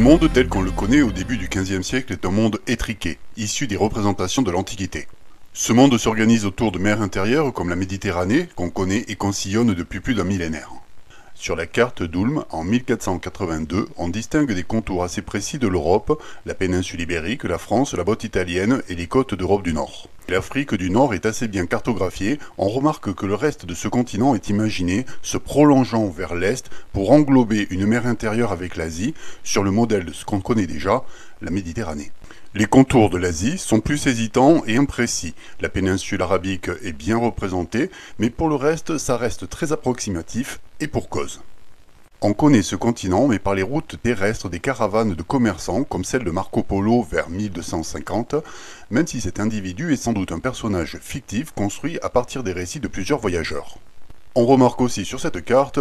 monde tel qu'on le connaît au début du XVe siècle est un monde étriqué, issu des représentations de l'Antiquité. Ce monde s'organise autour de mers intérieures comme la Méditerranée, qu'on connaît et qu'on sillonne depuis plus d'un millénaire. Sur la carte d'Ulm, en 1482, on distingue des contours assez précis de l'Europe, la péninsule ibérique, la France, la botte italienne et les côtes d'Europe du Nord. L'Afrique du Nord est assez bien cartographiée, on remarque que le reste de ce continent est imaginé se prolongeant vers l'est pour englober une mer intérieure avec l'Asie, sur le modèle de ce qu'on connaît déjà, la Méditerranée. Les contours de l'Asie sont plus hésitants et imprécis. La péninsule arabique est bien représentée, mais pour le reste, ça reste très approximatif, et pour cause. On connaît ce continent, mais par les routes terrestres des caravanes de commerçants, comme celle de Marco Polo vers 1250, même si cet individu est sans doute un personnage fictif construit à partir des récits de plusieurs voyageurs. On remarque aussi sur cette carte,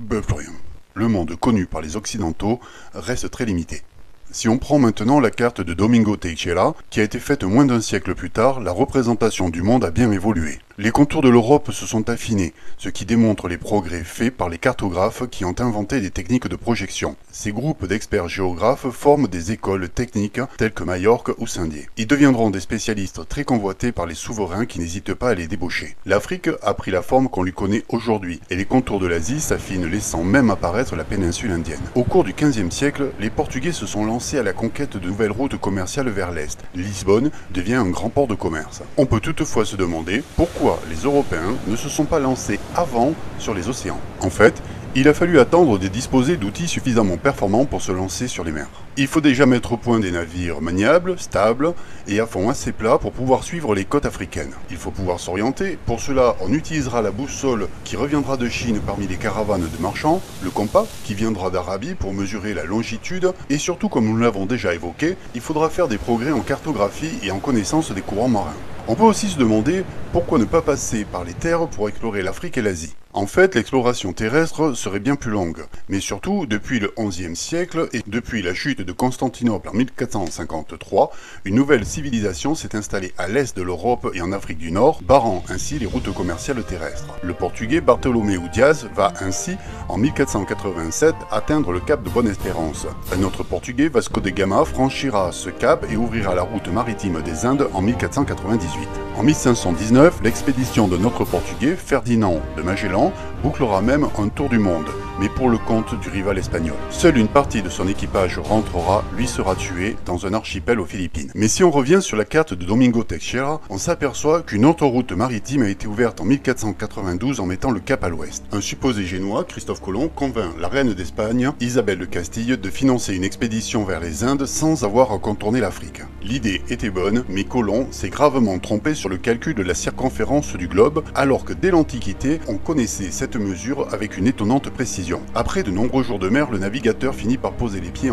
plus rien. Le monde connu par les Occidentaux reste très limité. Si on prend maintenant la carte de Domingo Teixeira, qui a été faite moins d'un siècle plus tard, la représentation du monde a bien évolué. Les contours de l'Europe se sont affinés, ce qui démontre les progrès faits par les cartographes qui ont inventé des techniques de projection. Ces groupes d'experts géographes forment des écoles techniques telles que Majorque ou Saint-Dié. Ils deviendront des spécialistes très convoités par les souverains qui n'hésitent pas à les débaucher. L'Afrique a pris la forme qu'on lui connaît aujourd'hui, et les contours de l'Asie s'affinent, laissant même apparaître la péninsule indienne. Au cours du XVe siècle, les Portugais se sont lancés à la conquête de nouvelles routes commerciales vers l'Est. Lisbonne devient un grand port de commerce. On peut toutefois se demander pourquoi les Européens ne se sont pas lancés avant sur les océans. En fait, il a fallu attendre de disposer d'outils suffisamment performants pour se lancer sur les mers. Il faut déjà mettre au point des navires maniables, stables et à fond assez plat pour pouvoir suivre les côtes africaines. Il faut pouvoir s'orienter. Pour cela, on utilisera la boussole qui reviendra de Chine parmi les caravanes de marchands, le compas qui viendra d'Arabie pour mesurer la longitude et surtout, comme nous l'avons déjà évoqué, il faudra faire des progrès en cartographie et en connaissance des courants marins. On peut aussi se demander pourquoi ne pas passer par les terres pour explorer l'Afrique et l'Asie. En fait, l'exploration terrestre serait bien plus longue, mais surtout, depuis le XIe siècle et depuis la chute de Constantinople en 1453, une nouvelle civilisation s'est installée à l'est de l'Europe et en Afrique du Nord, barrant ainsi les routes commerciales terrestres. Le portugais Bartolomeu Dias va ainsi, en 1487, atteindre le cap de Bonne-Espérance. Un autre portugais, Vasco de Gama, franchira ce cap et ouvrira la route maritime des Indes en 1498. En 1519, l'expédition de notre portugais, Ferdinand de Magellan, bouclera même un tour du monde, mais pour le compte du rival espagnol. Seule une partie de son équipage rentrera, lui sera tué dans un archipel aux Philippines. Mais si on revient sur la carte de Domingo Teixeira, on s'aperçoit qu'une autre route maritime a été ouverte en 1492 en mettant le cap à l'ouest. Un supposé génois, Christophe Colomb, convainc la reine d'Espagne, Isabelle de Castille, de financer une expédition vers les Indes sans avoir à contourner l'Afrique. L'idée était bonne, mais Colomb s'est gravement trompé sur le calcul de la circonférence du globe, alors que dès l'Antiquité, on connaissait cette mesure avec une étonnante précision. Après de nombreux jours de mer, le navigateur finit par poser les pieds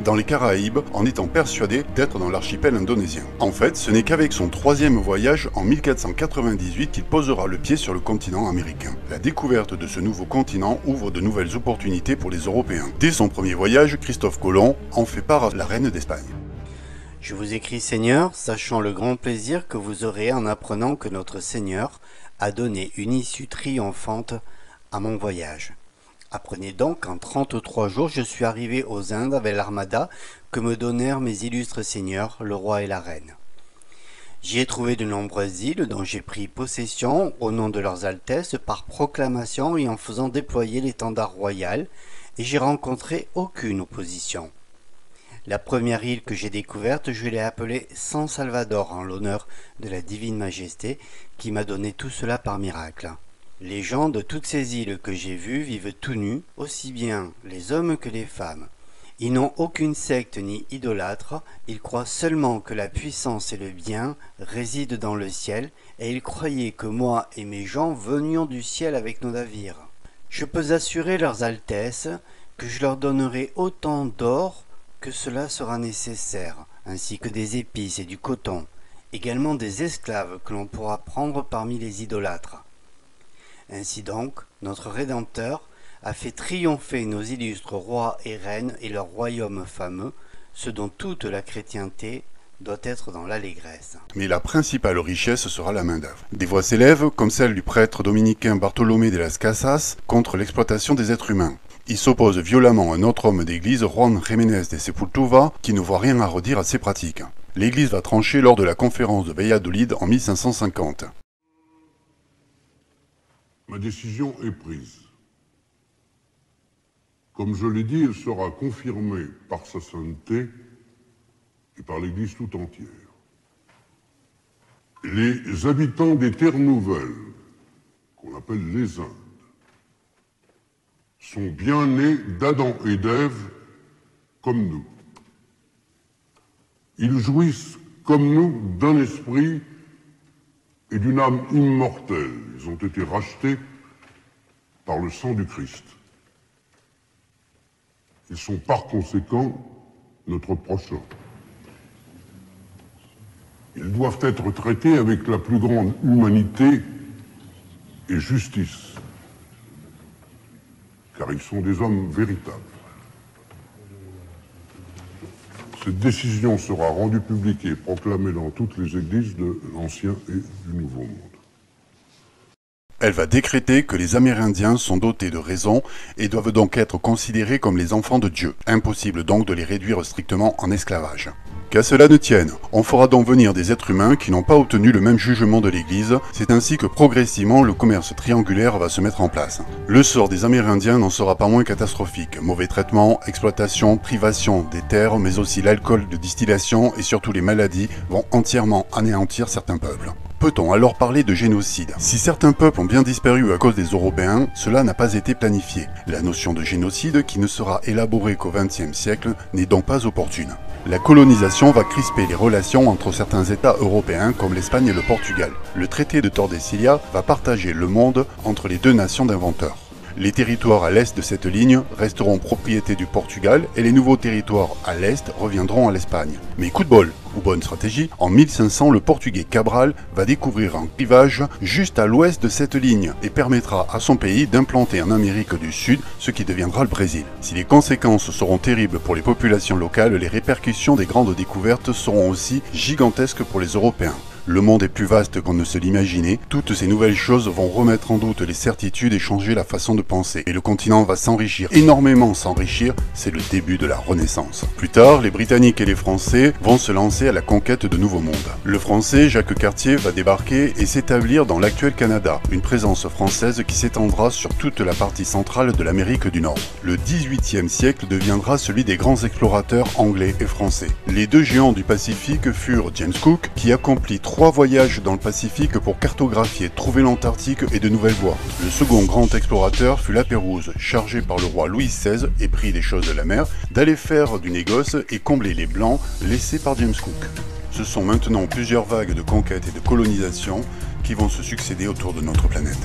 dans les Caraïbes, en étant persuadé d'être dans l'archipel indonésien. En fait, ce n'est qu'avec son troisième voyage, en 1498, qu'il posera le pied sur le continent américain. La découverte de ce nouveau continent ouvre de nouvelles opportunités pour les Européens. Dès son premier voyage, Christophe Colomb en fait part à la reine d'Espagne. Je vous écris Seigneur, sachant le grand plaisir que vous aurez en apprenant que notre Seigneur a donné une issue triomphante à mon voyage. Apprenez donc qu'en 33 jours je suis arrivé aux Indes avec l'armada que me donnèrent mes illustres seigneurs, le roi et la reine. J'y ai trouvé de nombreuses îles dont j'ai pris possession au nom de leurs altesses par proclamation et en faisant déployer l'étendard royal, et j'ai rencontré aucune opposition. La première île que j'ai découverte, je l'ai appelée San Salvador en l'honneur de la divine majesté qui m'a donné tout cela par miracle. Les gens de toutes ces îles que j'ai vues vivent tout nus, aussi bien les hommes que les femmes. Ils n'ont aucune secte ni idolâtre, ils croient seulement que la puissance et le bien résident dans le ciel, et ils croyaient que moi et mes gens venions du ciel avec nos navires. Je peux assurer leurs altesses que je leur donnerai autant d'or que cela sera nécessaire, ainsi que des épices et du coton, également des esclaves que l'on pourra prendre parmi les idolâtres. Ainsi donc, notre Rédempteur a fait triompher nos illustres rois et reines et leur royaume fameux, ce dont toute la chrétienté doit être dans l'allégresse. Mais la principale richesse sera la main-d'œuvre. Des voix s'élèvent, comme celle du prêtre dominicain Bartolomé de las Casas, contre l'exploitation des êtres humains. Il s'oppose violemment à un autre homme d'église, Juan Jiménez de Sepultura, qui ne voit rien à redire à ces pratiques. L'église va trancher lors de la conférence de Valladolid en 1550. Ma décision est prise. Comme je l'ai dit, elle sera confirmée par sa sainteté et par l'Église tout entière. Les habitants des terres nouvelles, qu'on appelle les Indes, sont bien nés d'Adam et d'Ève comme nous. Ils jouissent comme nous d'un esprit et d'une âme immortelle. Ils ont été rachetés par le sang du Christ. Ils sont par conséquent notre prochain. Ils doivent être traités avec la plus grande humanité et justice, car ils sont des hommes véritables. Cette décision sera rendue publique et proclamée dans toutes les églises de l'Ancien et du Nouveau Monde. Elle va décréter que les Amérindiens sont dotés de raison et doivent donc être considérés comme les enfants de Dieu. Impossible donc de les réduire strictement en esclavage. Qu'à cela ne tienne, on fera donc venir des êtres humains qui n'ont pas obtenu le même jugement de l'Église, c'est ainsi que progressivement le commerce triangulaire va se mettre en place. Le sort des Amérindiens n'en sera pas moins catastrophique. Mauvais traitement, exploitation, privation des terres, mais aussi l'alcool de distillation et surtout les maladies vont entièrement anéantir certains peuples. Peut-on alors parler de génocide? Si certains peuples ont bien disparu à cause des Européens, cela n'a pas été planifié. La notion de génocide, qui ne sera élaborée qu'au XXe siècle, n'est donc pas opportune. La colonisation va crisper les relations entre certains États européens comme l'Espagne et le Portugal. Le traité de Tordesillas va partager le monde entre les deux nations d'inventeurs. Les territoires à l'est de cette ligne resteront propriété du Portugal et les nouveaux territoires à l'est reviendront à l'Espagne. Mais coup de bol, ou bonne stratégie, en 1500 le portugais Cabral va découvrir un rivage juste à l'ouest de cette ligne et permettra à son pays d'implanter en Amérique du Sud ce qui deviendra le Brésil. Si les conséquences seront terribles pour les populations locales, les répercussions des grandes découvertes seront aussi gigantesques pour les Européens. Le monde est plus vaste qu'on ne se l'imaginait, toutes ces nouvelles choses vont remettre en doute les certitudes et changer la façon de penser. Et le continent va s'enrichir, énormément s'enrichir, c'est le début de la Renaissance. Plus tard, les Britanniques et les Français vont se lancer à la conquête de nouveaux mondes. Le Français, Jacques Cartier, va débarquer et s'établir dans l'actuel Canada, une présence française qui s'étendra sur toute la partie centrale de l'Amérique du Nord. Le XVIIIe siècle deviendra celui des grands explorateurs anglais et français. Les deux géants du Pacifique furent James Cook, qui accomplit 3 voyages dans le Pacifique pour cartographier, trouver l'Antarctique et de nouvelles voies. Le second grand explorateur fut La Pérouse, chargé par le roi Louis XVI, épris des choses de la mer, d'aller faire du négoce et combler les blancs laissés par James Cook. Ce sont maintenant plusieurs vagues de conquête et de colonisation qui vont se succéder autour de notre planète.